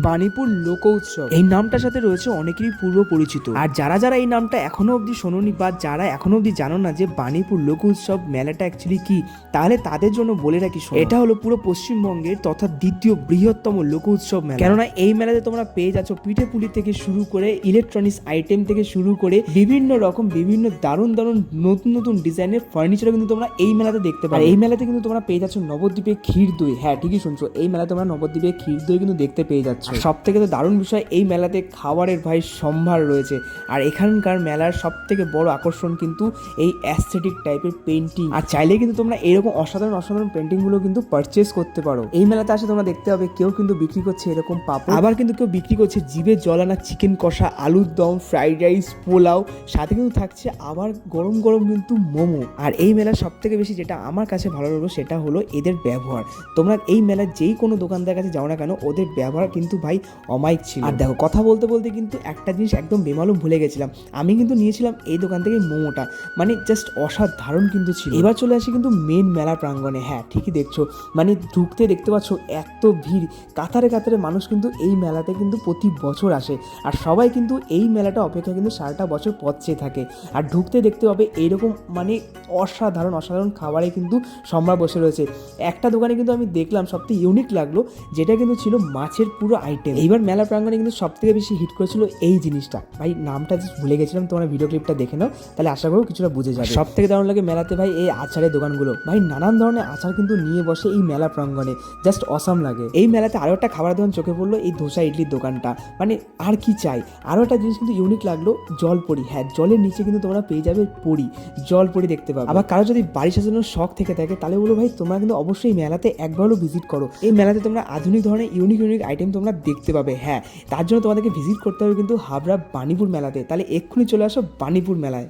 বাণীপুর লোক উৎসব এই নামটার সাথে রয়েছে অনেকেরই পূর্ব পরিচিত। আর যারা যারা এই নামটা এখনো অবধি শোনোনি বা যারা এখনো অবধি জানো না যে বাণীপুর লোক উৎসব মেলাটা অ্যাকচুয়ালি কি, তাহলে তাদের জন্য বলে রাখি, এটা হলো পুরো পশ্চিমবঙ্গের তথা দ্বিতীয় বৃহত্তম লোক উৎসব মেলা। কেননা এই মেলাতে তোমরা পেয়ে যাচ্ছ পিঠে পুলি থেকে শুরু করে ইলেকট্রনিক্স আইটেম থেকে শুরু করে বিভিন্ন রকম বিভিন্ন দারুণ দারুণ নতুন নতুন ডিজাইনের ফার্নিচারও কিন্তু তোমরা এই মেলাতে দেখতে পাবে। এই মেলাতে কিন্তু তোমরা পেয়ে যাচ্ছ নবদ্বীপে ক্ষীর দই। হ্যাঁ, ঠিকই শুনছো, এই মেলাতে তোমরা নবদ্বীপে ক্ষীর দই কিন্তু দেখতে পেয়ে যাচ্ছ। সব থেকে তো দারুণ বিষয়, এই মেলাতে খাবারের ভাই সম্ভার রয়েছে। আর এখানকার মেলার সব থেকে বড় আকর্ষণ কিন্তু এই অ্যাস্থেটিক টাইপের পেন্টিং। আর চাইলে কিন্তু তোমরা এরকম অসাধারণ অসাধারণ পেন্টিংগুলো কিন্তু পারচেস করতে পারো। এই মেলাতে আসে তোমরা দেখতে পাবে কেউ কিন্তু বিক্রি করছে এরকম পাপড়, আবার কিন্তু কেউ বিক্রি করছে জিভে জল আনা চিকেন কষা, আলুর দম, ফ্রাইড রাইস, পোলাও, সাথে কিন্তু থাকছে আবার গরম গরম কিন্তু মোমো। আর এই মেলার সব থেকে বেশি যেটা আমার কাছে ভালো লাগলো সেটা হলো এদের ব্যবহার। তোমরা এই মেলার যেই কোনো দোকানদার কাছে যাও না কেন, ওদের ব্যবহার কিন্তু ভাই অমায়িক ছিল। আর দেখো, কথা বলতে বলতে কিন্তু একটা জিনিস একদম বেমালুম ভুলে গেছিলাম, আমি কিন্তু নিয়েছিলাম এই দোকান থেকে মোমোটা, মানে জাস্ট অসাধারণ কিন্তু ছিল। এবার চলে আসি কিন্তু মেন মেলা প্রাঙ্গণে। হ্যাঁ, ঠিকই দেখছো, মানে ঢুকতে দেখতে পাচ্ছ এত ভিড়, কাতারে কাতারে মানুষ কিন্তু এই মেলাতে কিন্তু প্রতি বছর আসে। আর সবাই কিন্তু এই মেলাটা অপেক্ষা কিন্তু সারাটা বছর পথ চেয়ে থাকে। আর ঢুকতে দেখতে পাবে এইরকম মানে অসাধারণ অসাধারণ খাবারে কিন্তু সম্ভার বসে রয়েছে। একটা দোকানে কিন্তু আমি দেখলাম সবথেকে ইউনিক লাগলো, যেটা কিন্তু ছিল মাছের পুরো আইটেম। এইবার মেলা প্রাঙ্গণে কিন্তু সব থেকে বেশি হিট করেছিল এই জিনিসটা, ভাই নামটা জাস্ট ভুলে গেছিলাম, তোমরা ভিডিও ক্লিপটা দেখে নাও, তাহলে আশা করো কিছুটা বুঝে যাবে। সব থেকে দারুণ লাগে মেলাতে ভাই এই আচারের দোকানগুলো, ভাই নানান ধরনের আচার কিন্তু নিয়ে বসে এই মেলা প্রাঙ্গণে, জাস্ট অসাম লাগে। এই মেলাতে আরও একটা খাবার দোকান চোখে পড়লো, এই ধোসা ইডলির দোকানটা, মানে আর কি চাই। আরও একটা জিনিস কিন্তু ইউনিক লাগলো, জলপরি। হ্যাঁ, জলের নিচে কিন্তু তোমরা পেয়ে যাবে পরি, জলপরি দেখতে পাবে। আবার কারো যদি বাড়ি সাজানোর শখ থেকে থাকে, তাহলে বলো ভাই তোমরা কিন্তু অবশ্যই মেলাতে একবার হলেও ভিজিট করো। এই মেলাতে তোমরা আধুনিক ধরনের ইউনিক ইউনিক আইটেম তোমরা দেখতে পাবে। হ্যাঁ, তার জন্য তোমাদেরকে ভিজিট করতে হবে কিন্তু হাবড়া বাণীপুর মেলাতে। তাহলে এক্ষুনি চলে আসো বাণীপুর মেলায়।